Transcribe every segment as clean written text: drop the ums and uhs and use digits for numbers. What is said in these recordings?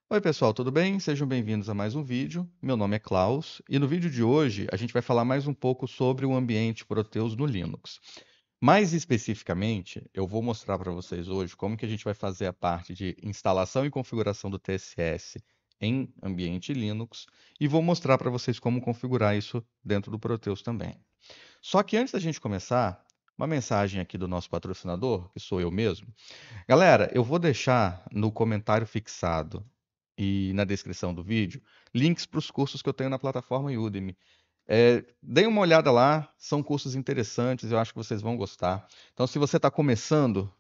Oi, pessoal, tudo bem? Sejam bem-vindos a mais um vídeo. Meu nome é Klaus e no vídeo de hoje a gente vai falar mais um pouco sobre o ambiente Proteus no Linux. Mais especificamente, eu vou mostrar para vocês hoje como que a gente vai fazer a parte de instalação e configuração do TSS em ambiente Linux e vou mostrar para vocês como configurar isso dentro do Proteus também. Só que antes da gente começar, uma mensagem aqui do nosso patrocinador, que sou eu mesmo. Galera, eu vou deixar no comentário fixado e na descrição do vídeo links para os cursos que eu tenho na plataforma Udemy. Deem uma olhada lá, são cursos interessantes, eu acho que vocês vão gostar. Então, se você está começando,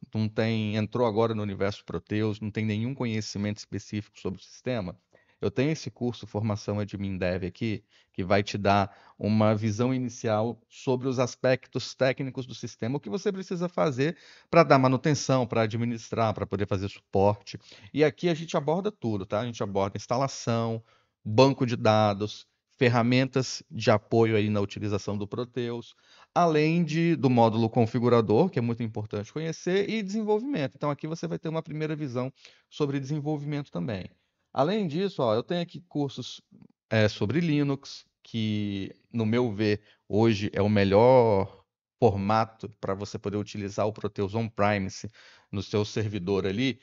entrou agora no universo Proteus, não tem nenhum conhecimento específico sobre o sistema, eu tenho esse curso Formação Admin Dev aqui, que vai te dar uma visão inicial sobre os aspectos técnicos do sistema, o que você precisa fazer para dar manutenção, para administrar, para poder fazer suporte. E aqui a gente aborda tudo, tá? A gente aborda instalação, banco de dados, ferramentas de apoio aí na utilização do Proteus, além do módulo configurador, que é muito importante conhecer, e desenvolvimento. Então aqui você vai ter uma primeira visão sobre desenvolvimento também. Além disso, ó, eu tenho aqui cursos sobre Linux, que, no meu ver, hoje é o melhor formato para você poder utilizar o Proteus on-premise no seu servidor ali.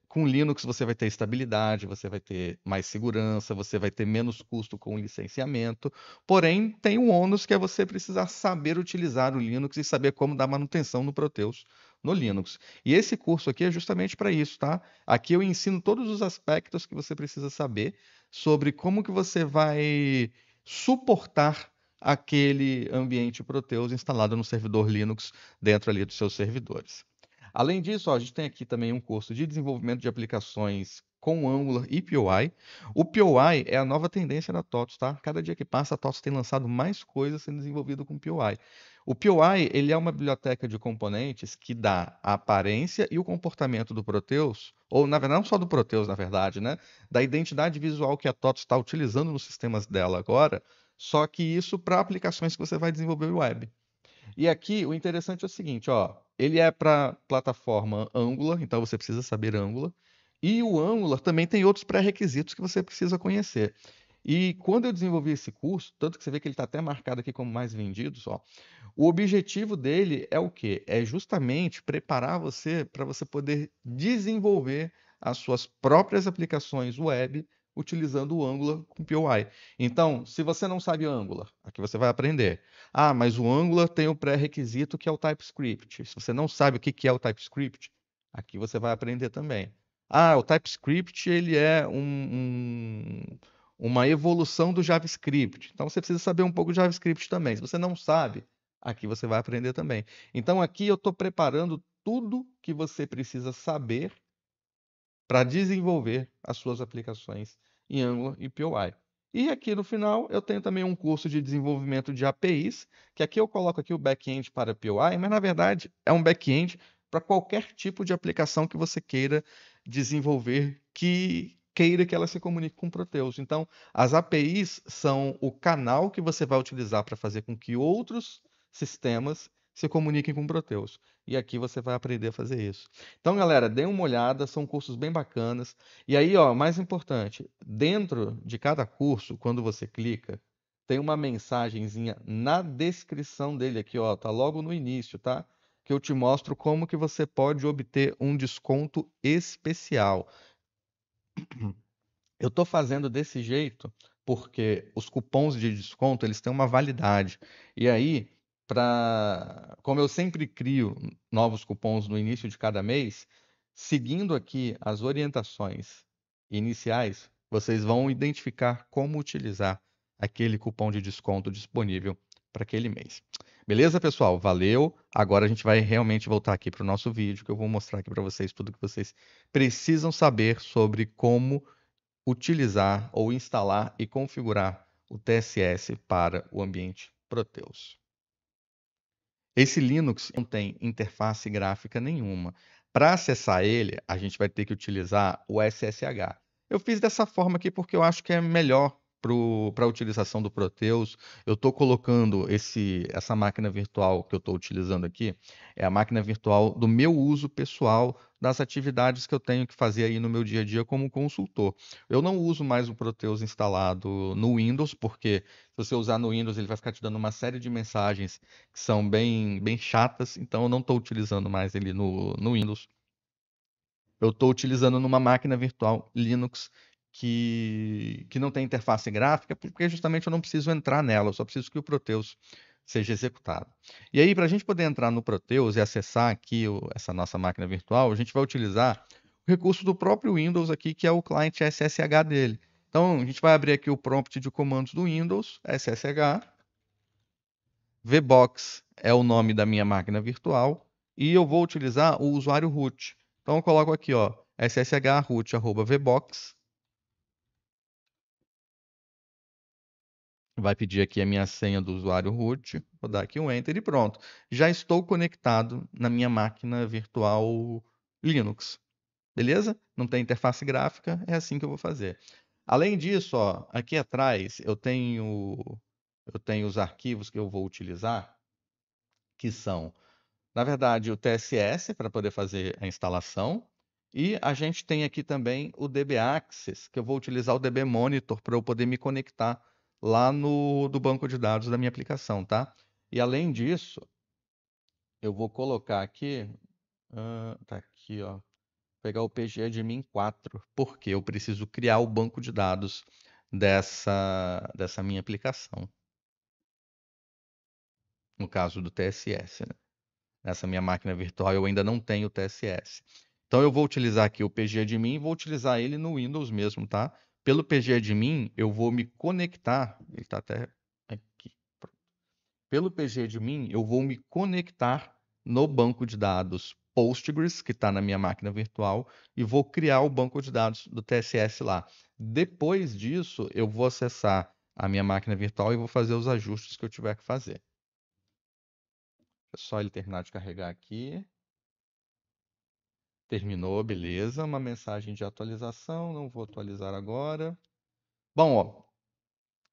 Com Linux você vai ter estabilidade, você vai ter mais segurança, você vai ter menos custo com o licenciamento, porém tem um ônus que é você precisar saber utilizar o Linux e saber como dar manutenção no Proteus no Linux. E esse curso aqui é justamente para isso, tá? Aqui eu ensino todos os aspectos que você precisa saber sobre como que você vai suportar aquele ambiente Proteus instalado no servidor Linux dentro ali dos seus servidores. Além disso, ó, a gente tem aqui também um curso de desenvolvimento de aplicações com Angular e POI. O POI é a nova tendência da TOTOS, tá? Cada dia que passa, a TOTOS tem lançado mais coisas sendo desenvolvidas com POI. O POI, ele é uma biblioteca de componentes que dá a aparência e o comportamento do Proteus, ou na verdade, não só do Proteus, na verdade, né? Da identidade visual que a TOTOS está utilizando nos sistemas dela agora, só que isso para aplicações que você vai desenvolver web. E aqui o interessante é o seguinte, ó, ele é para plataforma Angular, então você precisa saber Angular. E o Angular também tem outros pré-requisitos que você precisa conhecer. E quando eu desenvolvi esse curso, tanto que você vê que ele está até marcado aqui como mais vendidos, ó, o objetivo dele é o quê? É justamente preparar você para você poder desenvolver as suas próprias aplicações web utilizando o Angular com POI. Então, se você não sabe Angular, aqui você vai aprender. Ah, mas o Angular tem o pré-requisito que é o TypeScript. Se você não sabe o que é o TypeScript, aqui você vai aprender também. Ah, o TypeScript ele é uma evolução do JavaScript. Então você precisa saber um pouco de JavaScript também. Se você não sabe, aqui você vai aprender também. Então aqui eu estou preparando tudo que você precisa saber para desenvolver as suas aplicações em Angular e POI. E aqui no final eu tenho também um curso de desenvolvimento de APIs, que aqui eu coloco aqui o back-end para POI, mas na verdade é um back-end para qualquer tipo de aplicação que você queira desenvolver, que queira que ela se comunique com Proteus. Então, as APIs são o canal que você vai utilizar para fazer com que outros sistemas se comuniquem com Proteus. E aqui você vai aprender a fazer isso. Então, galera, dê uma olhada, são cursos bem bacanas. E aí, ó, mais importante, dentro de cada curso, quando você clica, tem uma mensagenzinha na descrição dele aqui, ó, tá logo no início, tá? Que eu te mostro como que você pode obter um desconto especial. Eu tô fazendo desse jeito porque os cupons de desconto, eles têm uma validade. E aí, como eu sempre crio novos cupons no início de cada mês, seguindo aqui as orientações iniciais, vocês vão identificar como utilizar aquele cupom de desconto disponível para aquele mês. Beleza, pessoal? Valeu. Agora a gente vai realmente voltar aqui para o nosso vídeo, que eu vou mostrar aqui para vocês tudo que vocês precisam saber sobre como utilizar ou instalar e configurar o TSS para o ambiente Proteus. Esse Linux não tem interface gráfica nenhuma. Para acessar ele, a gente vai ter que utilizar o SSH. Eu fiz dessa forma aqui porque eu acho que é melhor para a utilização do Proteus. Eu estou colocando essa máquina virtual que eu estou utilizando aqui, é a máquina virtual do meu uso pessoal das atividades que eu tenho que fazer aí no meu dia a dia como consultor. Eu não uso mais o Proteus instalado no Windows, porque se você usar no Windows, ele vai ficar te dando uma série de mensagens que são bem chatas, então eu não estou utilizando mais ele no Windows. Eu estou utilizando numa máquina virtual Linux que não tem interface gráfica, porque justamente eu não preciso entrar nela, eu só preciso que o Proteus seja executado. E aí, para a gente poder entrar no Proteus e acessar aqui essa nossa máquina virtual, a gente vai utilizar o recurso do próprio Windows aqui, que é o cliente SSH dele. Então, a gente vai abrir aqui o prompt de comandos do Windows, SSH, VBox é o nome da minha máquina virtual, e eu vou utilizar o usuário root. Então eu coloco aqui, ó, /root@vbox. Vai pedir aqui a minha senha do usuário root. Vou dar aqui um enter e pronto. Já estou conectado na minha máquina virtual Linux. Beleza? Não tem interface gráfica, é assim que eu vou fazer. Além disso, ó, aqui atrás eu tenho os arquivos que eu vou utilizar, que são, na verdade, o TSS para poder fazer a instalação. E a gente tem aqui também o DB Access, que eu vou utilizar o DB Monitor para eu poder me conectar lá no do banco de dados da minha aplicação, tá? E além disso, eu vou colocar aqui, tá aqui, ó, pegar o PGAdmin 4, porque eu preciso criar o banco de dados dessa minha aplicação, no caso do TSS, né? Nessa minha máquina virtual eu ainda não tenho o TSS. Então eu vou utilizar aqui o PGAdmin e vou utilizar ele no Windows mesmo, tá? Pelo PGAdmin eu vou me conectar, ele está até aqui. Pelo PGAdmin eu vou me conectar no banco de dados Postgres, que está na minha máquina virtual, e vou criar o banco de dados do TSS lá. Depois disso, eu vou acessar a minha máquina virtual e vou fazer os ajustes que eu tiver que fazer. É só ele terminar de carregar aqui. Terminou, beleza. Uma mensagem de atualização, não vou atualizar agora. Bom, ó,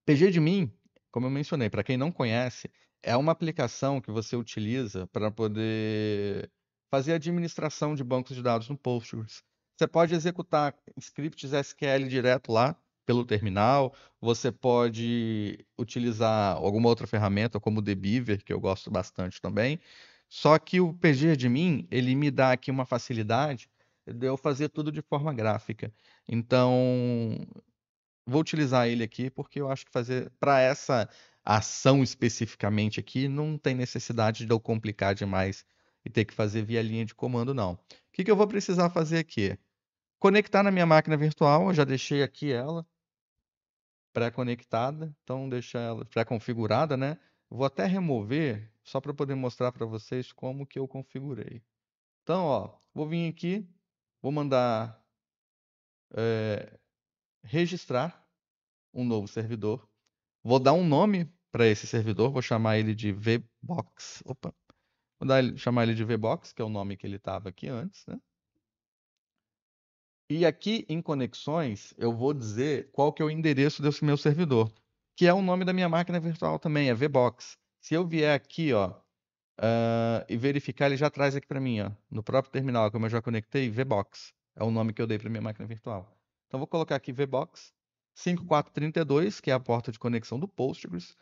PGadmin, como eu mencionei, para quem não conhece, é uma aplicação que você utiliza para poder fazer administração de bancos de dados no Postgres. Você pode executar scripts SQL direto lá pelo terminal, você pode utilizar alguma outra ferramenta, como o Dbeaver, que eu gosto bastante também. Só que o PGadmin, ele me dá aqui uma facilidade de eu fazer tudo de forma gráfica. Então, vou utilizar ele aqui porque eu acho que fazer para essa ação especificamente aqui não tem necessidade de eu complicar demais e ter que fazer via linha de comando, não. O que que eu vou precisar fazer aqui? Conectar na minha máquina virtual, eu já deixei aqui ela pré-conectada, então deixa ela pré-configurada, né? Vou até remover só para poder mostrar para vocês como que eu configurei. Então, ó, vou vir aqui, vou mandar registrar um novo servidor. Vou dar um nome para esse servidor, vou chamar ele de VBox. Opa, chamar ele de VBox, que é o nome que ele estava aqui antes, né? E aqui em conexões, eu vou dizer qual que é o endereço desse meu servidor, que é o nome da minha máquina virtual também, é VBox. Se eu vier aqui, ó, e verificar, ele já traz aqui para mim, ó, no próprio terminal, como eu já conectei, VBox. É o nome que eu dei para minha máquina virtual. Então, vou colocar aqui VBox 5432, que é a porta de conexão do Postgres.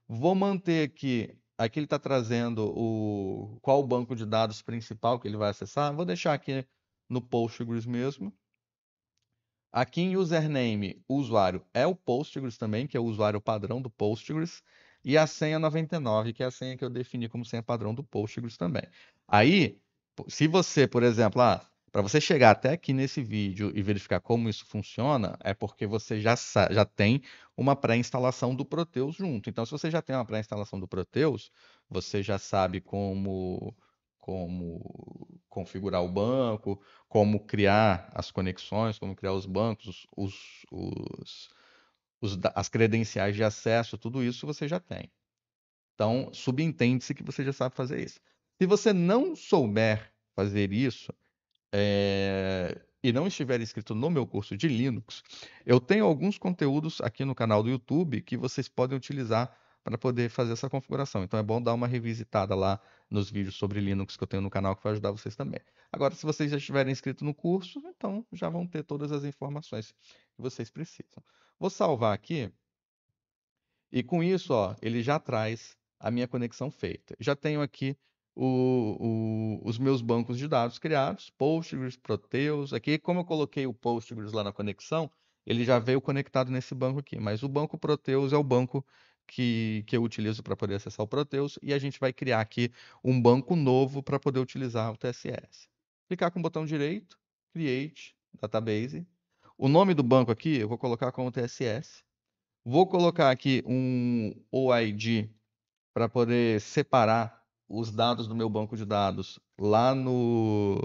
Vou manter aqui ele está trazendo qual o banco de dados principal que ele vai acessar. Vou deixar aqui no Postgres mesmo. Aqui em username, o usuário é o Postgres também, que é o usuário padrão do Postgres, e a senha 99, que é a senha que eu defini como senha padrão do Postgres também. Aí, se você, por exemplo, para você chegar até aqui nesse vídeo e verificar como isso funciona, é porque você já tem uma pré-instalação do Proteus junto. Então, se você já tem uma pré-instalação do Proteus, você já sabe como configurar o banco, como criar as conexões, como criar os bancos, as credenciais de acesso, tudo isso você já tem. Então, subentende-se que você já sabe fazer isso. Se você não souber fazer isso, e não estiver inscrito no meu curso de Linux, eu tenho alguns conteúdos aqui no canal do YouTube que vocês podem utilizar para poder fazer essa configuração. Então é bom dar uma revisitada lá nos vídeos sobre Linux que eu tenho no canal que vai ajudar vocês também. Agora, se vocês já estiverem inscritos no curso, então já vão ter todas as informações que vocês precisam. Vou salvar aqui e com isso, ó, ele já traz a minha conexão feita. Já tenho aqui os meus bancos de dados criados, Postgres, Proteus. Aqui, como eu coloquei o Postgres lá na conexão, ele já veio conectado nesse banco aqui. Mas o banco Proteus é o banco que eu utilizo para poder acessar o Proteus. E a gente vai criar aqui um banco novo para poder utilizar o TSS. Clicar com o botão direito, Create Database. O nome do banco aqui eu vou colocar como TSS. Vou colocar aqui um OID para poder separar os dados do meu banco de dados lá no,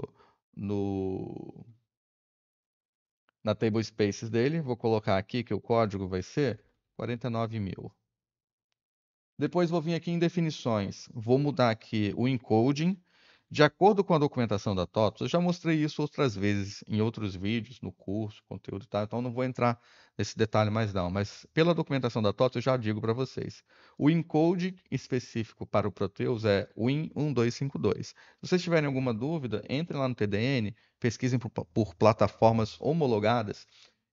na table spaces dele. Vou colocar aqui que o código vai ser 49.000. Depois vou vir aqui em definições, vou mudar aqui o encoding. De acordo com a documentação da TOTOS, eu já mostrei isso outras vezes em outros vídeos, no curso, conteúdo e tal, então não vou entrar nesse detalhe mais não, mas pela documentação da TOTOS eu já digo para vocês. O encode específico para o Proteus é Win1252. Se vocês tiverem alguma dúvida, entrem lá no TDN, pesquisem por plataformas homologadas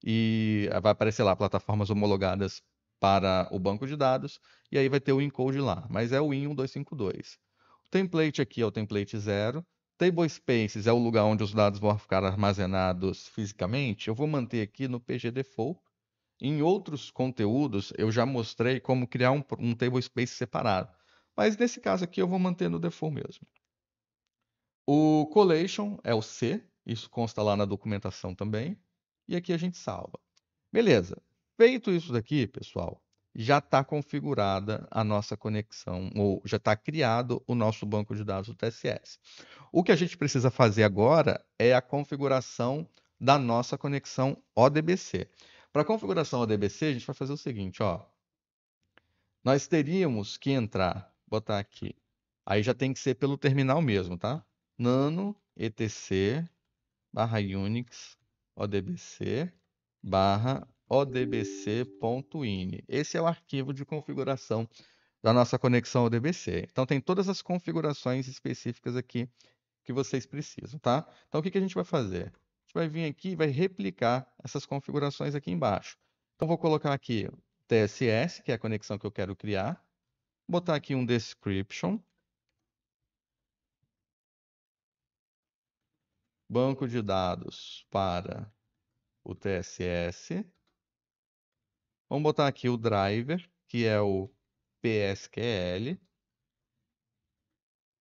e vai aparecer lá plataformas homologadas para o banco de dados, e aí vai ter o encode lá, mas é o Win1252. O template aqui é o template 0. Table Spaces é o lugar onde os dados vão ficar armazenados fisicamente. Eu vou manter aqui no PG Default. Em outros conteúdos, eu já mostrei como criar um Table Space separado. Mas nesse caso aqui, eu vou manter no default mesmo. O Collation é o C. Isso consta lá na documentação também. E aqui a gente salva. Beleza. Feito isso daqui, pessoal, já está configurada a nossa conexão, ou já está criado o nosso banco de dados do TSS. O que a gente precisa fazer agora é a configuração da nossa conexão ODBC. Para a configuração ODBC, a gente vai fazer o seguinte, ó. Nós teríamos que entrar, botar aqui, aí já tem que ser pelo terminal mesmo, tá? Nano etc /unix odbc odbc.ini. Esse é o arquivo de configuração da nossa conexão ODBC. Então tem todas as configurações específicas aqui que vocês precisam, tá? Então o que que a gente vai fazer? A gente vai vir aqui e vai replicar essas configurações aqui embaixo. Então vou colocar aqui TSS, que é a conexão que eu quero criar, botar aqui um description, banco de dados para o TSS. Vamos botar aqui o driver, que é o PSQL.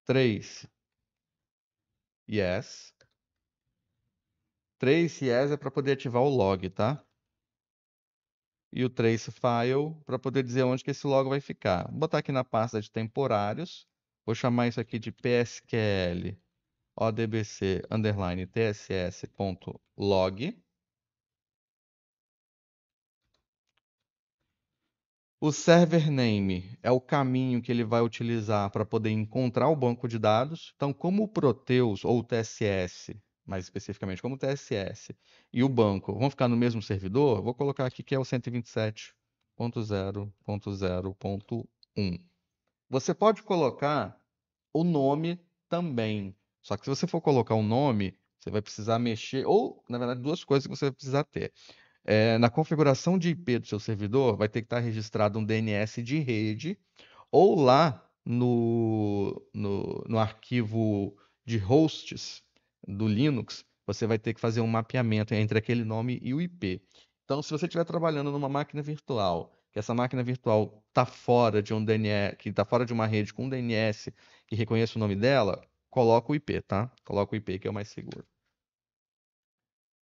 3 yes. 3 yes é para poder ativar o log, tá? E o trace file para poder dizer onde que esse log vai ficar. Vou botar aqui na pasta de temporários. Vou chamar isso aqui de PSQL odbc underline tss.log. O server name é o caminho que ele vai utilizar para poder encontrar o banco de dados. Então, como o Proteus ou o TSS, mais especificamente como o TSS e o banco vão ficar no mesmo servidor, vou colocar aqui que é o 127.0.0.1. Você pode colocar o nome também. Só que se você for colocar o nome, você vai precisar mexer, ou, na verdade, duas coisas que você vai precisar ter. Na configuração de IP do seu servidor, vai ter que estar registrado um DNS de rede, ou lá no arquivo de hosts do Linux, você vai ter que fazer um mapeamento entre aquele nome e o IP. Então, se você estiver trabalhando numa máquina virtual, que essa máquina virtual está fora de um DNS, que está fora de uma rede com um DNS que reconheça o nome dela, coloca o IP, tá? Coloca o IP que é o mais seguro.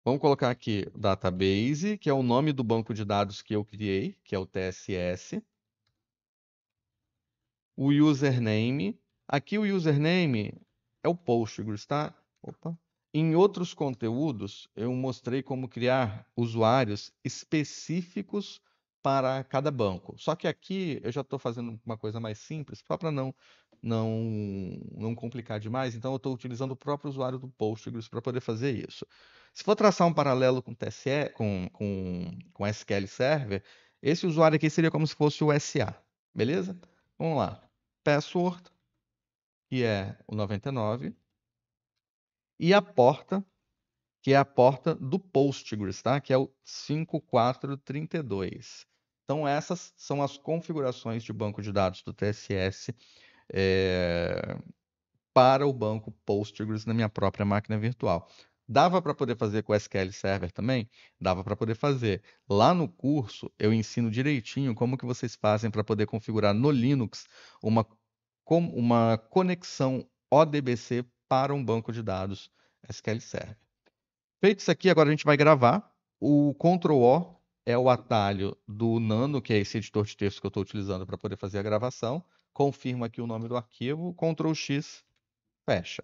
Vamos colocar aqui database, que é o nome do banco de dados que eu criei, que é o TSS. O username. Aqui o username é o Postgres, tá? Opa. Em outros conteúdos, eu mostrei como criar usuários específicos para cada banco. Só que aqui eu já estou fazendo uma coisa mais simples, só para não complicar demais. Então, eu estou utilizando o próprio usuário do Postgres para poder fazer isso. Se for traçar um paralelo com TSE, com SQL Server, esse usuário aqui seria como se fosse o SA. beleza? Vamos lá. Password, que é o 99, e a porta, que é a porta do Postgres, tá? Que é o 5432. Então, essas são as configurações de banco de dados do TSS para o banco Postgres na minha própria máquina virtual. Dava para poder fazer com o SQL Server também? Dava para poder fazer. Lá no curso, eu ensino direitinho como que vocês fazem para poder configurar no Linux uma, uma conexão ODBC para um banco de dados SQL Server. Feito isso aqui, agora a gente vai gravar. O Ctrl+O é o atalho do Nano, que é esse editor de texto que eu estou utilizando para poder fazer a gravação. Confirma aqui o nome do arquivo. Ctrl+X, fecha.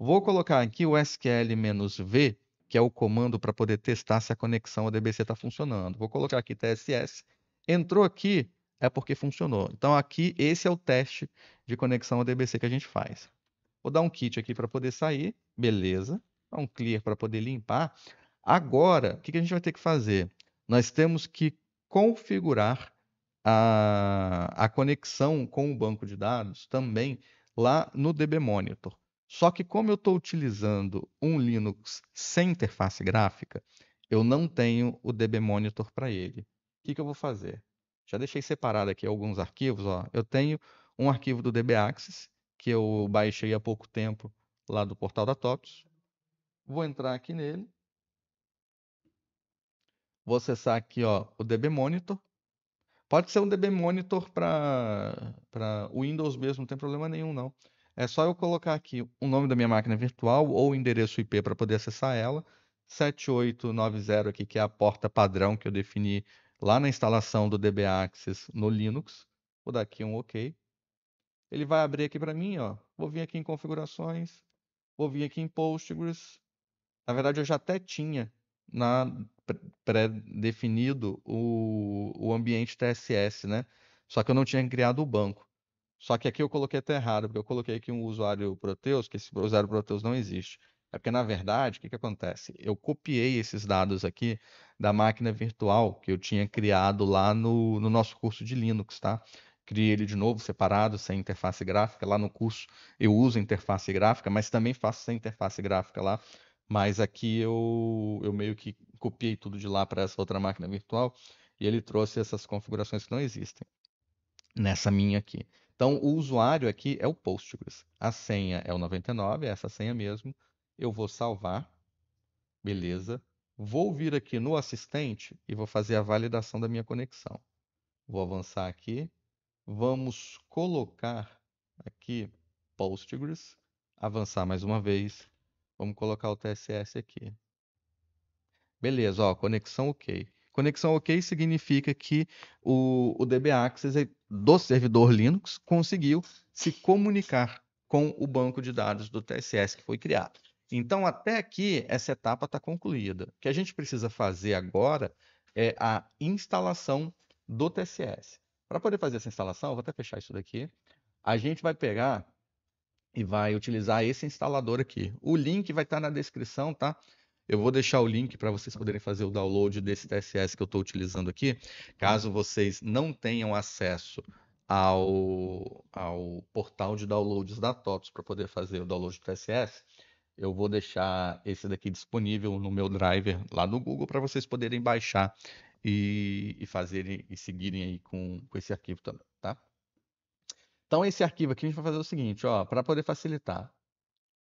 Vou colocar aqui o SQL-V, que é o comando para poder testar se a conexão ODBC está funcionando. Vou colocar aqui TSS. Entrou aqui, é porque funcionou. Então aqui, esse é o teste de conexão ODBC que a gente faz. Vou dar um quit aqui para poder sair. Beleza. Dar um clear para poder limpar. Agora, o que a gente vai ter que fazer? Nós temos que configurar a conexão com o banco de dados também lá no DB Monitor. Só que como eu estou utilizando um Linux sem interface gráfica, eu não tenho o DB Monitor para ele. O que eu vou fazer? Já deixei separado aqui alguns arquivos. Ó. Eu tenho um arquivo do DB Access, que eu baixei há pouco tempo lá do portal da TOTOS. Vou entrar aqui nele. Vou acessar aqui ó, o DB Monitor. Pode ser um DB Monitor para Windows mesmo, não tem problema nenhum, não. É só eu colocar aqui o nome da minha máquina virtual ou o endereço IP para poder acessar ela. 7890 aqui, que é a porta padrão que eu defini lá na instalação do DB Access no Linux. Vou dar aqui um OK. Ele vai abrir aqui para mim, ó. Vou vir aqui em configurações, vou vir aqui em Postgres. Na verdade, eu já até tinha na pré-definido o ambiente TSS, né? Só que eu não tinha criado o banco. Só que aqui eu coloquei até errado, porque eu coloquei aqui um usuário Proteus, que esse usuário Proteus não existe. É porque, na verdade, o que que acontece? Eu copiei esses dados aqui da máquina virtual que eu tinha criado lá no nosso curso de Linux, tá? Criei ele de novo, separado, sem interface gráfica. Lá no curso eu uso interface gráfica, mas também faço sem interface gráfica lá. Mas aqui eu meio que copiei tudo de lá para essa outra máquina virtual e ele trouxe essas configurações que não existem nessa minha aqui. Então, o usuário aqui é o Postgres. A senha é o 99, é essa senha mesmo. Eu vou salvar, beleza. Vou vir aqui no assistente e vou fazer a validação da minha conexão. Vou avançar aqui. Vamos colocar aqui Postgres. Avançar mais uma vez. Vamos colocar o TSS aqui. Beleza, ó, conexão OK. Conexão OK significa que o DB Access do servidor Linux conseguiu se comunicar com o banco de dados do TSS que foi criado. Então, até aqui, essa etapa está concluída. O que a gente precisa fazer agora é a instalação do TSS. Para poder fazer essa instalação, eu vou até fechar isso daqui. A gente vai pegar e vai utilizar esse instalador aqui. O link vai estar na descrição, tá? Eu vou deixar o link para vocês poderem fazer o download desse TSS que eu estou utilizando aqui. Caso vocês não tenham acesso ao portal de downloads da TOTOS para poder fazer o download do TSS, eu vou deixar esse daqui disponível no meu driver lá no Google para vocês poderem baixar e fazerem e seguirem aí com esse arquivo também, tá? Então, esse arquivo aqui a gente vai fazer o seguinte, ó, para poder facilitar.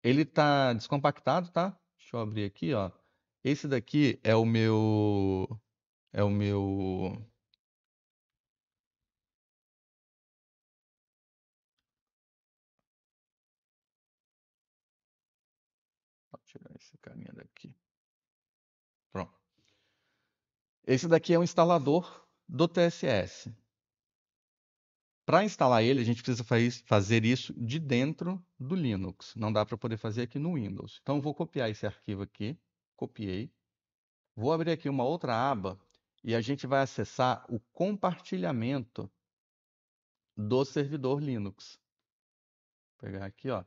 Ele tá descompactado, tá? Deixa eu abrir aqui, ó. Esse daqui é o meu. Vou tirar esse carinha daqui. Pronto. Esse daqui é o instalador do TSS. Para instalar ele, a gente precisa fazer isso de dentro do Linux. Não dá para poder fazer aqui no Windows. Então, eu vou copiar esse arquivo aqui. Copiei. Vou abrir aqui uma outra aba e a gente vai acessar o compartilhamento do servidor Linux. Vou pegar aqui, ó.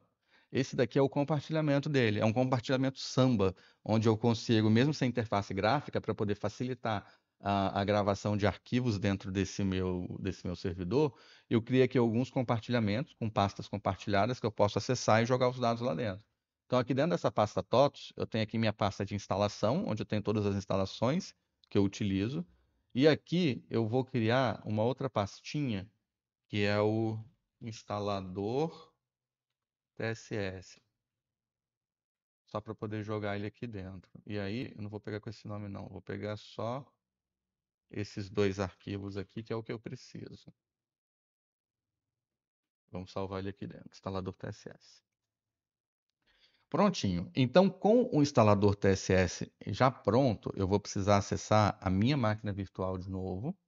Esse daqui é o compartilhamento dele. É um compartilhamento Samba, onde eu consigo, mesmo sem interface gráfica, para poder facilitar a gravação de arquivos dentro desse meu servidor, eu criei aqui alguns compartilhamentos com pastas compartilhadas que eu posso acessar e jogar os dados lá dentro. Então, aqui dentro dessa pasta TOTOS, eu tenho aqui minha pasta de instalação, onde eu tenho todas as instalações que eu utilizo. E aqui eu vou criar uma outra pastinha, que é o instalador TSS, só para poder jogar ele aqui dentro. E aí, eu não vou pegar com esse nome não, vou pegar só esses dois arquivos aqui, que é o que eu preciso. Vamos salvar ele aqui dentro, instalador TSS. Prontinho. Então, com o instalador TSS já pronto, eu vou precisar acessar a minha máquina virtual de novo.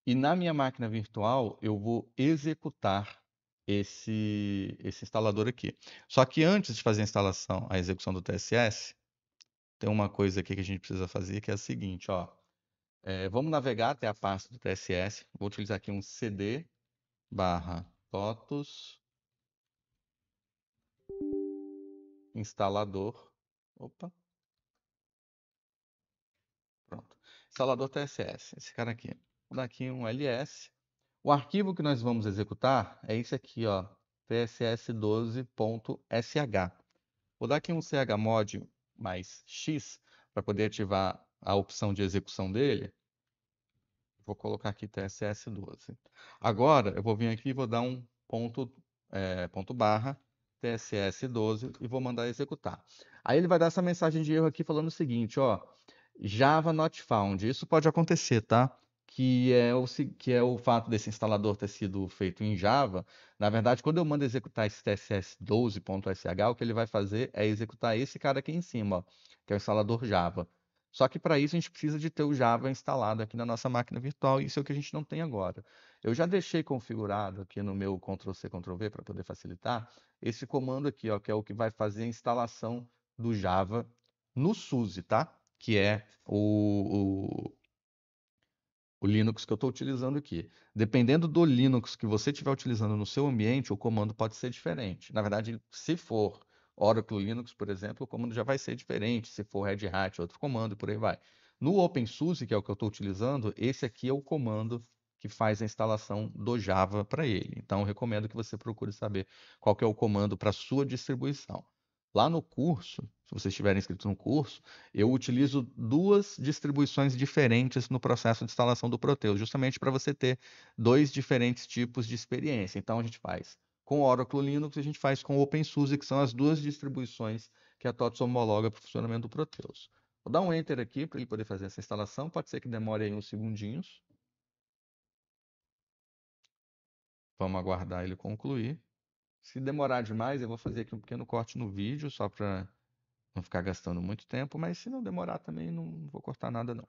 E na minha máquina virtual, eu vou executar esse instalador aqui. Só que antes de fazer a instalação, a execução do TSS, tem uma coisa aqui que a gente precisa fazer, que é a seguinte, ó. Vamos navegar até a pasta do TSS. Vou utilizar aqui um cd barra TOTOS instalador. Opa, pronto. Instalador TSS, esse cara aqui. Vou dar aqui um ls. O arquivo que nós vamos executar é esse aqui, ó, tss12.sh. Vou dar aqui um chmod mais x para poder ativar a opção de execução dele. Vou colocar aqui TSS12. Agora, eu vou vir aqui e vou dar um ponto barra TSS12 e vou mandar executar. Aí ele vai dar essa mensagem de erro aqui falando o seguinte, ó, Java not found. Isso pode acontecer, tá? Que é o fato desse instalador ter sido feito em Java. Na verdade, quando eu mando executar esse TSS12.sh, o que ele vai fazer é executar esse cara aqui em cima, ó, que é o instalador Java. Só que para isso a gente precisa de ter o Java instalado aqui na nossa máquina virtual, e isso é o que a gente não tem agora. Eu já deixei configurado aqui no meu Ctrl+C, Ctrl+V para poder facilitar esse comando aqui, ó, que é o que vai fazer a instalação do Java no SUSE, tá? Que é o Linux que eu estou utilizando aqui. Dependendo do Linux que você estiver utilizando no seu ambiente, o comando pode ser diferente. Na verdade, se for Oracle Linux, por exemplo, o comando já vai ser diferente. Se for Red Hat, outro comando, e por aí vai. No OpenSUSE, que é o que eu estou utilizando, esse aqui é o comando que faz a instalação do Java para ele. Então, eu recomendo que você procure saber qual que é o comando para a sua distribuição. Lá no curso, se você estiver inscrito no curso, eu utilizo duas distribuições diferentes no processo de instalação do Proteus, justamente para você ter dois diferentes tipos de experiência. Então, a gente faz com Oracle Linux e a gente faz com OpenSUSE, que são as duas distribuições que a TOTS homologa para o funcionamento do Proteus. Vou dar um Enter aqui para ele poder fazer essa instalação. Pode ser que demore aí uns segundinhos. Vamos aguardar ele concluir. Se demorar demais, eu vou fazer aqui um pequeno corte no vídeo, só para não ficar gastando muito tempo, mas se não demorar também, não vou cortar nada não.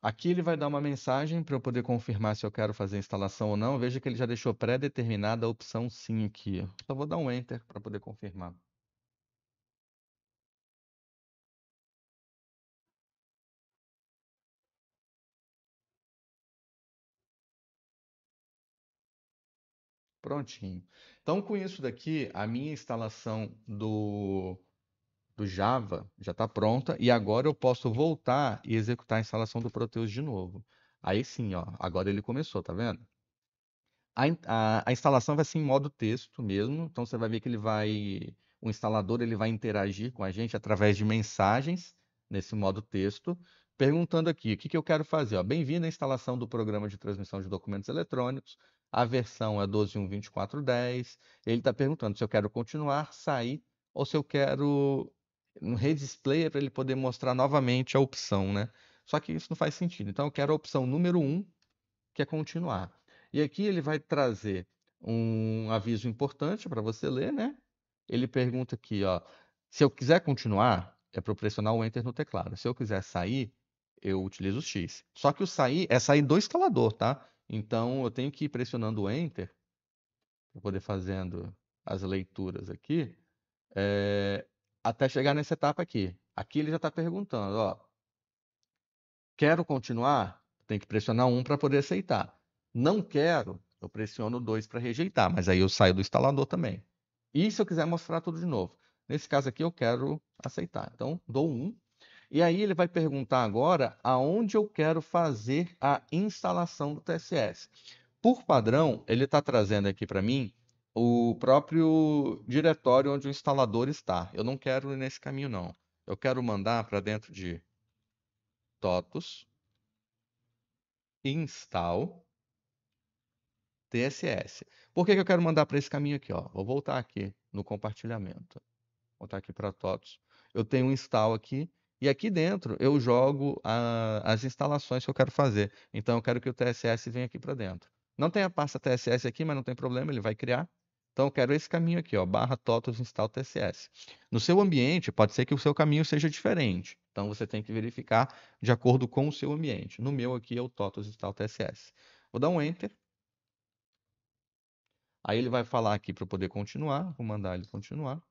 Aqui ele vai dar uma mensagem para eu poder confirmar se eu quero fazer a instalação ou não. Veja que ele já deixou pré-determinada a opção sim aqui. Só vou dar um Enter para poder confirmar. Prontinho. Então, com isso daqui, a minha instalação do Java já está pronta e agora eu posso voltar e executar a instalação do Proteus de novo. Aí sim, ó, agora ele começou, tá vendo? A instalação vai ser em modo texto mesmo, então você vai ver que o instalador ele vai interagir com a gente através de mensagens nesse modo texto, perguntando aqui, o que que eu quero fazer? Ó, bem-vindo à instalação do programa de transmissão de documentos eletrônicos, a versão é 12.1.24.10. Ele está perguntando se eu quero continuar, sair, ou se eu quero um redisplay para ele poder mostrar novamente a opção, né? Só que isso não faz sentido. Então eu quero a opção número 1, que é continuar. E aqui ele vai trazer um aviso importante para você ler, né? Ele pergunta aqui, ó, se eu quiser continuar, é para eu pressionar o Enter no teclado. Se eu quiser sair, eu utilizo o X. Só que o sair é sair do instalador, tá? Então eu tenho que ir pressionando o Enter para poder fazendo as leituras aqui, até chegar nessa etapa aqui. Aqui ele já está perguntando, ó, quero continuar? Tem que pressionar 1 para poder aceitar. Não quero, eu pressiono 2 para rejeitar, mas aí eu saio do instalador também. E se eu quiser mostrar tudo de novo? Nesse caso aqui eu quero aceitar, então dou 1. E aí ele vai perguntar agora aonde eu quero fazer a instalação do TSS. Por padrão, ele está trazendo aqui para mim o próprio diretório onde o instalador está. Eu não quero ir nesse caminho, não. Eu quero mandar para dentro de TOTUS, install, TSS. Por que que eu quero mandar para esse caminho aqui? Ó? Vou voltar aqui no compartilhamento. Vou voltar aqui para TOTUS. Eu tenho um install aqui. E aqui dentro eu jogo as instalações que eu quero fazer. Então eu quero que o TSS venha aqui para dentro. Não tem a pasta TSS aqui, mas não tem problema, ele vai criar. Então eu quero esse caminho aqui, ó, barra TOTUS install TSS. No seu ambiente, pode ser que o seu caminho seja diferente. Então você tem que verificar de acordo com o seu ambiente. No meu aqui é o TOTUS install TSS. Vou dar um Enter. Aí ele vai falar aqui para eu poder continuar. Vou mandar ele continuar.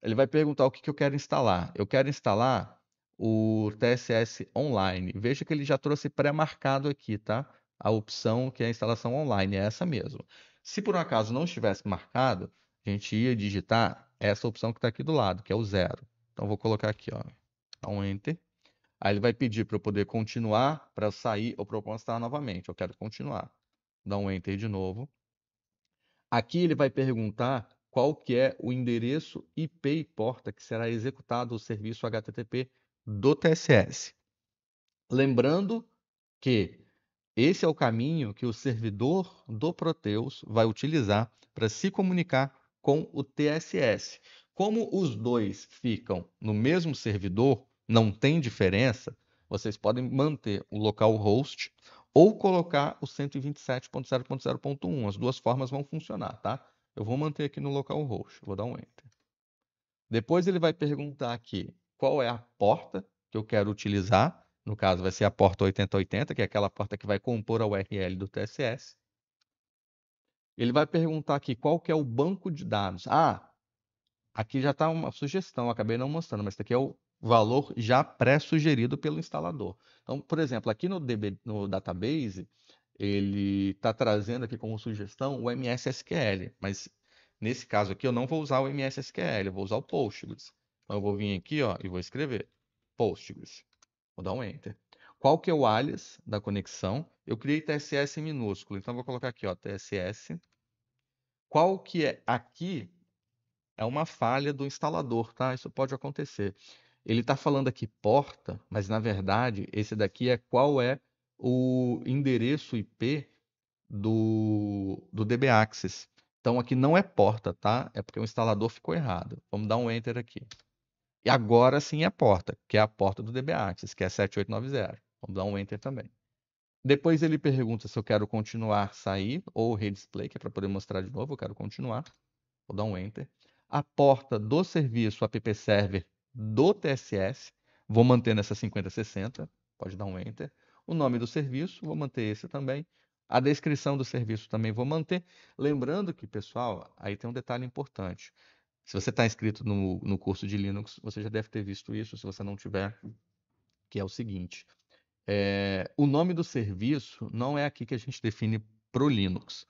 Ele vai perguntar o que que eu quero instalar. Eu quero instalar o TSS Online. Veja que ele já trouxe pré-marcado aqui, tá? A opção que é a instalação online, é essa mesmo. Se por um acaso não estivesse marcado, a gente ia digitar essa opção que está aqui do lado, que é o 0. Então, vou colocar aqui, ó, dá um Enter. Aí ele vai pedir para eu poder continuar, para eu sair ou para eu constar novamente. Eu quero continuar. Dá um Enter de novo. Aqui ele vai perguntar qual que é o endereço IP e porta que será executado o serviço HTTP do TSS. Lembrando que esse é o caminho que o servidor do Proteus vai utilizar para se comunicar com o TSS. Como os dois ficam no mesmo servidor, não tem diferença, vocês podem manter o localhost ou colocar o 127.0.0.1. As duas formas vão funcionar, tá? Eu vou manter aqui no localhost, vou dar um Enter. Depois ele vai perguntar aqui qual é a porta que eu quero utilizar. No caso, vai ser a porta 8080, que é aquela porta que vai compor a URL do TSS. Ele vai perguntar aqui qual que é o banco de dados. Ah, aqui já está uma sugestão, acabei não mostrando, mas isso aqui é o valor já pré-sugerido pelo instalador. Então, por exemplo, aqui no database, ele está trazendo aqui como sugestão o MS SQL, mas nesse caso aqui eu não vou usar o MS SQL, eu vou usar o Postgres. Então eu vou vir aqui, ó, e vou escrever Postgres. Vou dar um Enter. Qual que é o alias da conexão? Eu criei TSS em minúsculo, então eu vou colocar aqui, ó, TSS. Qual que é aqui? É uma falha do instalador, tá? Isso pode acontecer. Ele está falando aqui porta, mas na verdade esse daqui é qual é o endereço IP do DB Access. Então aqui não é porta, tá? É porque o instalador ficou errado. Vamos dar um Enter aqui. E agora sim é porta, que é a porta do DB Access, que é 7890. Vamos dar um Enter também. Depois ele pergunta se eu quero continuar, sair, ou redisplay, que é para poder mostrar de novo. Eu quero continuar. Vou dar um Enter. A porta do serviço app server do TSS, vou manter nessa 5060, pode dar um Enter. O nome do serviço, vou manter esse também. A descrição do serviço também vou manter. Lembrando que, pessoal, aí tem um detalhe importante. Se você está inscrito no curso de Linux, você já deve ter visto isso. Se você não tiver, que é o seguinte: o nome do serviço não é aqui que a gente define para o Linux.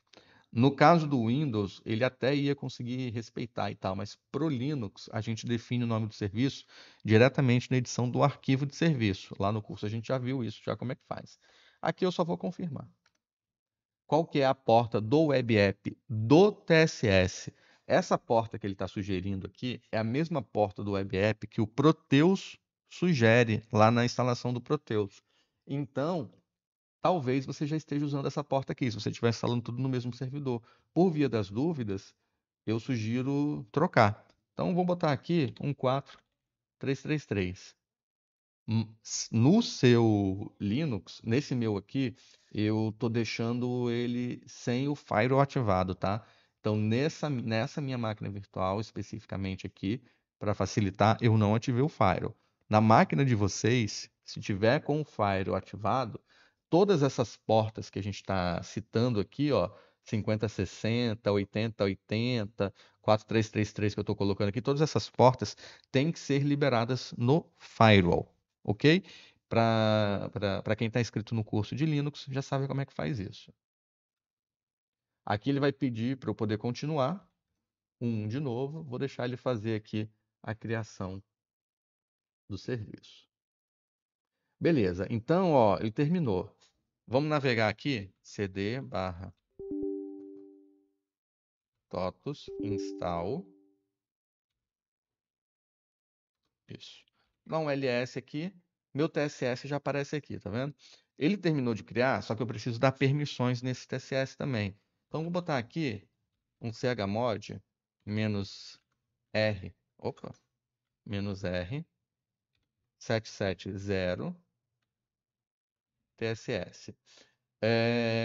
No caso do Windows, ele até ia conseguir respeitar e tal, mas pro Linux a gente define o nome do serviço diretamente na edição do arquivo de serviço. Lá no curso a gente já viu isso, já como é que faz. Aqui eu só vou confirmar. Qual que é a porta do web app do TSS? Essa porta que ele está sugerindo aqui é a mesma porta do web app que o Proteus sugere lá na instalação do Proteus. Então, talvez você já esteja usando essa porta aqui, se você estiver instalando tudo no mesmo servidor. Por via das dúvidas, eu sugiro trocar. Então, vou botar aqui 14333. No seu Linux, nesse meu aqui, eu estou deixando ele sem o firewall ativado, tá? Então, nessa minha máquina virtual, especificamente aqui, para facilitar, eu não ativei o firewall. Na máquina de vocês, se tiver com o firewall ativado, todas essas portas que a gente está citando aqui, ó, 5060, 8080, 4333 que eu estou colocando aqui, todas essas portas têm que ser liberadas no firewall, ok? Para quem está inscrito no curso de Linux, já sabe como é que faz isso. Aqui ele vai pedir para eu poder continuar, de novo, vou deixar ele fazer aqui a criação do serviço. Beleza, então, ó, ele terminou. Vamos navegar aqui, cd barra totus install, isso. Dá um ls aqui, meu TSS já aparece aqui, tá vendo? Ele terminou de criar, só que eu preciso dar permissões nesse TSS também. Então, vou botar aqui um chmod -r, opa, -r 770 TSS.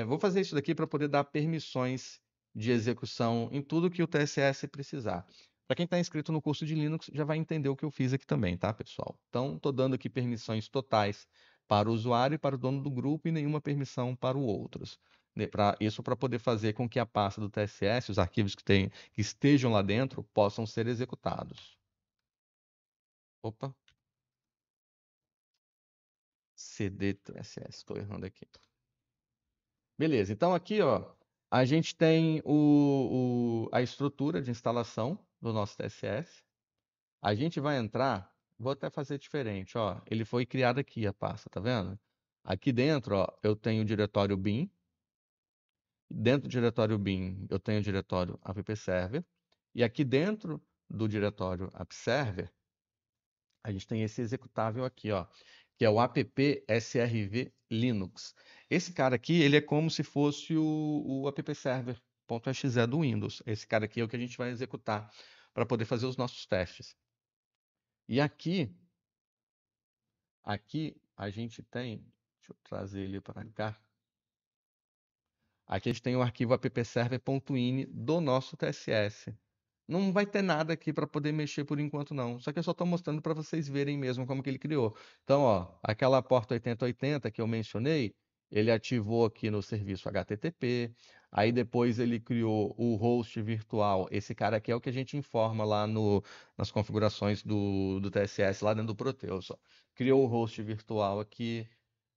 Vou fazer isso daqui para poder dar permissões de execução em tudo que o TSS precisar. Para quem está inscrito no curso de Linux, já vai entender o que eu fiz aqui também, tá, pessoal? Então, estou dando aqui permissões totais para o usuário e para o dono do grupo e nenhuma permissão para o outros. Isso para poder fazer com que a pasta do TSS, os arquivos que estejam lá dentro, possam ser executados. Opa, cd TSS, estou errando aqui. Beleza, então aqui, ó, a gente tem a estrutura de instalação do nosso TSS. A gente vai entrar, vou até fazer diferente, ó. Ele foi criado aqui, a pasta, tá vendo? Aqui dentro, ó, eu tenho o diretório bin. Dentro do diretório bin, eu tenho o diretório appserver. E aqui dentro do diretório appserver, a gente tem esse executável aqui, ó, que é o app-srv Linux. Esse cara aqui, ele é como se fosse o appserver.exe do Windows. Esse cara aqui é o que a gente vai executar para poder fazer os nossos testes. E aqui a gente tem, deixa eu trazer ele para cá. Aqui a gente tem o arquivo appserver.ini do nosso TSS. Não vai ter nada aqui para poder mexer por enquanto não. Só que eu só estou mostrando para vocês verem mesmo como que ele criou. Então, ó, aquela porta 8080 que eu mencionei, ele ativou aqui no serviço HTTP. Aí depois ele criou o host virtual. Esse cara aqui é o que a gente informa lá nas configurações do TSS lá dentro do Proteus. Ó. Criou o host virtual aqui.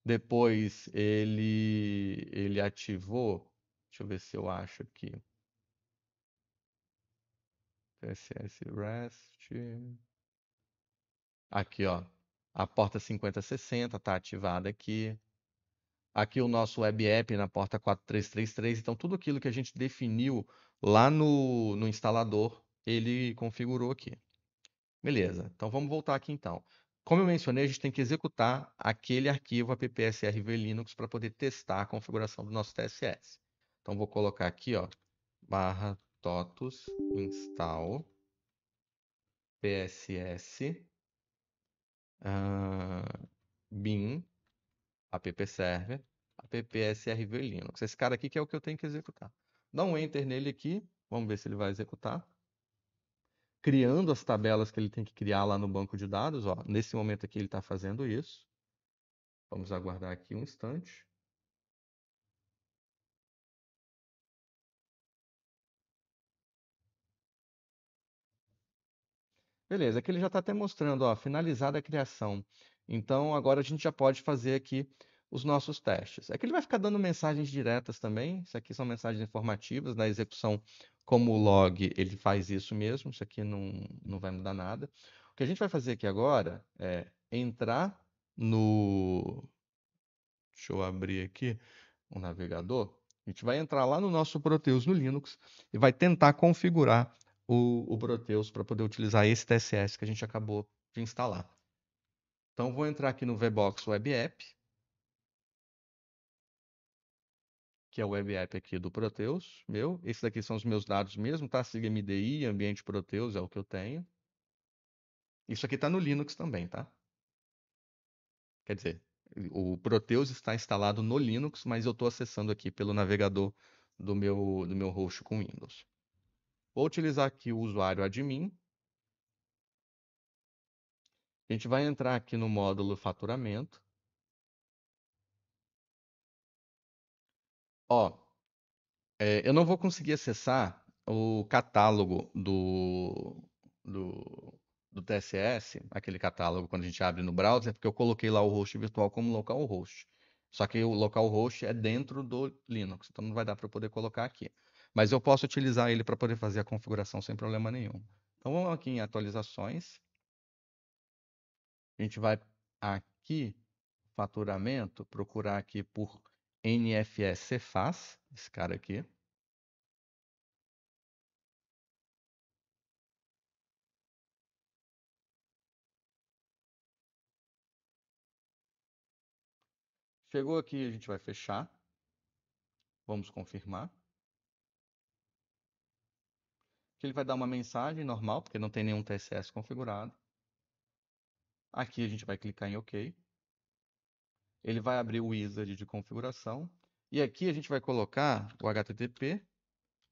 Depois ele ativou. Deixa eu ver se eu acho aqui. TSS REST. Aqui, ó. A porta 5060 está ativada aqui. Aqui o nosso web app na porta 4333. Então, tudo aquilo que a gente definiu lá no instalador, ele configurou aqui. Beleza. Então, vamos voltar aqui então. Como eu mencionei, a gente tem que executar aquele arquivo appsrv Linux para poder testar a configuração do nosso TSS. Então, vou colocar aqui, ó, barra totus install pss bin appserver appsrv Linux. Esse cara aqui que é o que eu tenho que executar. Dá um enter nele aqui, vamos ver se ele vai executar. Criando as tabelas que ele tem que criar lá no banco de dados, ó. Nesse momento aqui ele está fazendo isso. Vamos aguardar aqui um instante. Beleza, aqui ele já está até mostrando, ó, finalizada a criação. Então, agora a gente já pode fazer aqui os nossos testes. Aqui ele vai ficar dando mensagens diretas também. Isso aqui são mensagens informativas. Na execução, como o log, ele faz isso mesmo. Isso aqui não vai mudar nada. O que a gente vai fazer aqui agora é entrar no... Deixa eu abrir aqui o navegador. A gente vai entrar lá no nosso Proteus no Linux e vai tentar configurar o Proteus para poder utilizar esse TSS que a gente acabou de instalar. Então, vou entrar aqui no VBox Web App, que é o Web App aqui do Proteus, meu. Esses daqui são os meus dados mesmo, tá? Siga MDI, ambiente Proteus é o que eu tenho. Isso aqui está no Linux também, tá? Quer dizer, o Proteus está instalado no Linux, mas eu estou acessando aqui pelo navegador do meu host com Windows. Vou utilizar aqui o usuário admin. A gente vai entrar aqui no módulo faturamento. Ó, Eu não vou conseguir acessar o catálogo do TSS, aquele catálogo quando a gente abre no browser, porque eu coloquei lá o host virtual como localhost. Só que o localhost é dentro do Linux, então não vai dar para eu poder colocar aqui. Mas eu posso utilizar ele para poder fazer a configuração sem problema nenhum. Então vamos aqui em atualizações. A gente vai aqui, faturamento, procurar aqui por NFS Cefaz, esse cara aqui. Chegou aqui, a gente vai fechar. Vamos confirmar. Que ele vai dar uma mensagem normal, porque não tem nenhum TSS configurado. Aqui a gente vai clicar em OK. Ele vai abrir o wizard de configuração. E aqui a gente vai colocar o HTTP,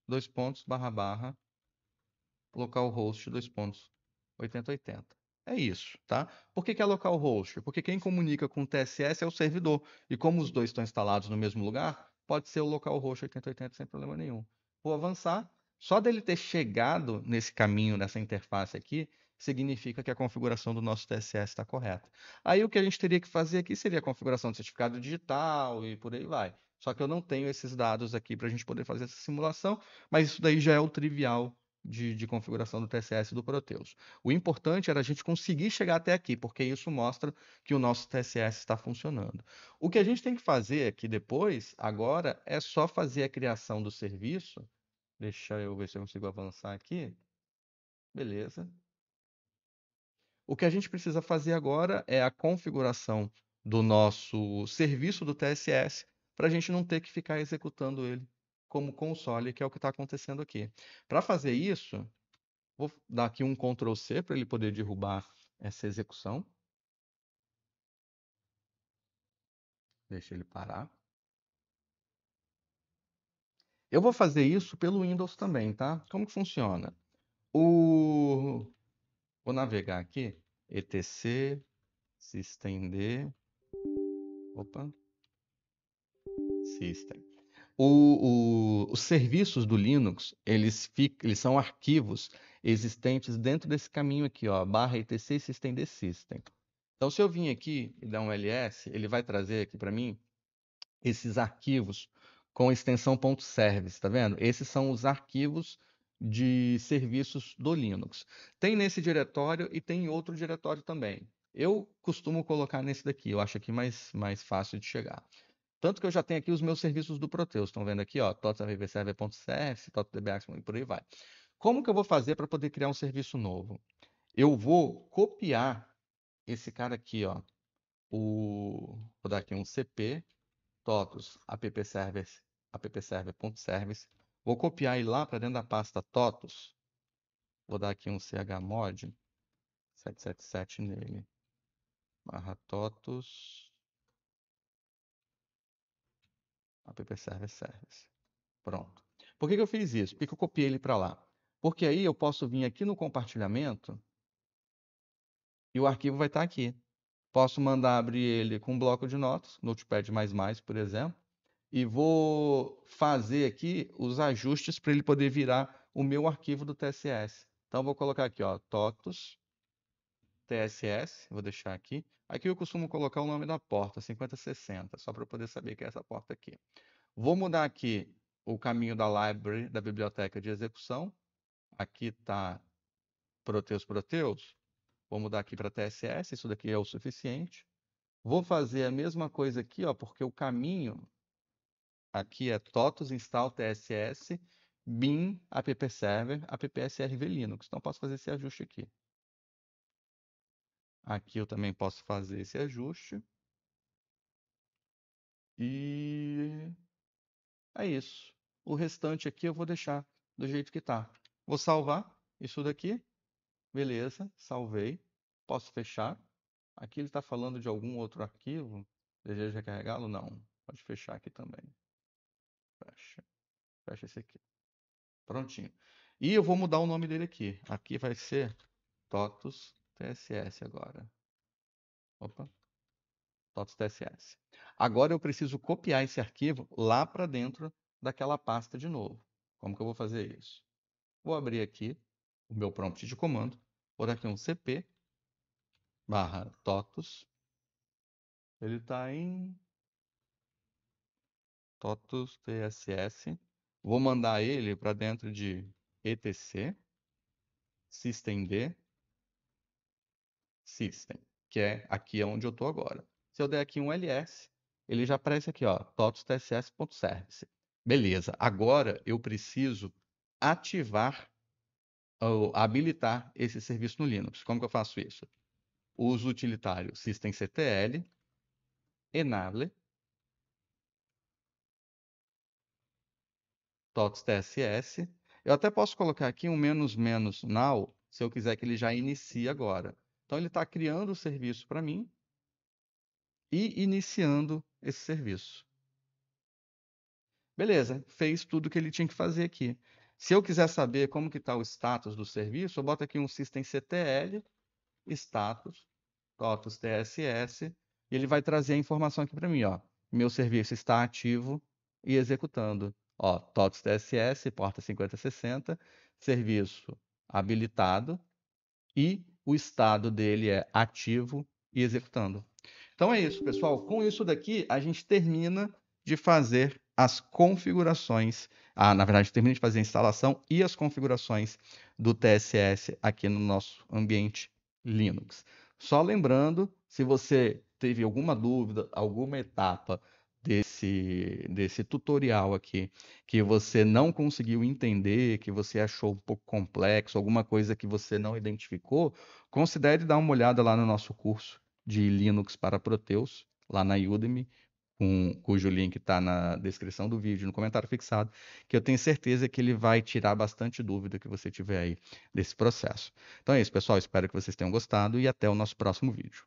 dois pontos, barra, barra, localhost, dois pontos, 8080. É isso, tá? Por que que é localhost? Porque quem comunica com o TSS é o servidor. E como os dois estão instalados no mesmo lugar, pode ser o localhost 8080 sem problema nenhum. Vou avançar. Só dele ter chegado nesse caminho, nessa interface aqui, significa que a configuração do nosso TSS está correta. Aí o que a gente teria que fazer aqui seria a configuração do certificado digital e por aí vai. Só que eu não tenho esses dados aqui para a gente poder fazer essa simulação, mas isso daí já é o trivial de configuração do TSS do Proteus. O importante era a gente conseguir chegar até aqui, porque isso mostra que o nosso TSS está funcionando. O que a gente tem que fazer aqui depois, agora, é só fazer a criação do serviço. Deixa eu ver se eu consigo avançar aqui. Beleza. O que a gente precisa fazer agora é a configuração do nosso serviço do TSS para a gente não ter que ficar executando ele como console, que é o que está acontecendo aqui. Para fazer isso, vou dar aqui um Ctrl C para ele poder derrubar essa execução. Deixa ele parar. Eu vou fazer isso pelo Windows também, tá? Como que funciona? Vou navegar aqui. etc systemd. Opa. System. Os serviços do Linux, eles são arquivos existentes dentro desse caminho aqui, ó, barra etc systemd system. Então, se eu vim aqui e dar um ls, ele vai trazer aqui para mim esses arquivos com extensão .service, tá vendo? Esses são os arquivos de serviços do Linux. Tem nesse diretório e tem em outro diretório também. Eu costumo colocar nesse daqui, eu acho aqui mais fácil de chegar. Tanto que eu já tenho aqui os meus serviços do Proteus. Estão vendo aqui, ó, totsavserver.cs, totdbax e por aí vai. Como que eu vou fazer para poder criar um serviço novo? Eu vou copiar esse cara aqui, ó. Vou dar aqui um cp totus appserver.service. Vou copiar ele lá para dentro da pasta totus. Vou dar aqui um chmod 777 nele. Barra totus appserver service. Pronto. Por que que eu fiz isso? Por que que eu copiei ele para lá? Porque aí eu posso vir aqui no compartilhamento e o arquivo vai estar aqui. Posso mandar abrir ele com um bloco de notas, Notepad++, por exemplo, e vou fazer aqui os ajustes para ele poder virar o meu arquivo do TSS. Então, vou colocar aqui, ó, totus TSS, vou deixar aqui. Aqui eu costumo colocar o nome da porta, 5060, só para eu poder saber que é essa porta aqui. Vou mudar aqui o caminho da library, da biblioteca de execução. Aqui está Proteus. Vou mudar aqui para TSS, isso daqui é o suficiente. Vou fazer a mesma coisa aqui, ó, porque o caminho aqui é totus install tss bin appserver appsrv linux. Então, posso fazer esse ajuste aqui. Aqui eu também posso fazer esse ajuste. E é isso. O restante aqui eu vou deixar do jeito que está. Vou salvar isso daqui. Beleza, salvei. Posso fechar. Aqui ele está falando de algum outro arquivo. Deseja recarregá-lo? Não. Pode fechar aqui também. Fecha. Fecha esse aqui. Prontinho. E eu vou mudar o nome dele aqui. Aqui vai ser TOTUS TSS agora. Opa. TOTUS TSS. Agora eu preciso copiar esse arquivo lá para dentro daquela pasta de novo. Como que eu vou fazer isso? Vou abrir aqui o meu prompt de comando, vou dar aqui um cp /totus. Ele está em totus tss. Vou mandar ele para dentro de etc systemd system, que é aqui onde eu estou agora. Se eu der aqui um ls, ele já aparece aqui, ó, totus.tss.service. Beleza, agora eu preciso ativar ou habilitar esse serviço no Linux. Como que eu faço isso? Uso o utilitário systemctl enable totus.tss. Eu até posso colocar aqui um menos now, se eu quiser que ele já inicie agora. Então ele está criando o serviço para mim e iniciando esse serviço. Beleza, fez tudo o que ele tinha que fazer aqui. Se eu quiser saber como que está o status do serviço, eu boto aqui um systemctl status totus tss, e ele vai trazer a informação aqui para mim, ó. Meu serviço está ativo e executando. Ó, totus tss, porta 5060, serviço habilitado e o estado dele é ativo e executando. Então é isso, pessoal. Com isso daqui, a gente termina de fazer as configurações. Na verdade, termina de fazer a instalação e as configurações do TSS aqui no nosso ambiente Linux. Só lembrando, se você teve alguma dúvida, alguma etapa desse tutorial aqui, que você não conseguiu entender, que você achou um pouco complexo, alguma coisa que você não identificou, considere dar uma olhada lá no nosso curso de Linux para Proteus, lá na Udemy, cujo link está na descrição do vídeo, no comentário fixado, que eu tenho certeza que ele vai tirar bastante dúvida que você tiver aí desse processo. Então é isso, pessoal. Espero que vocês tenham gostado e até o nosso próximo vídeo.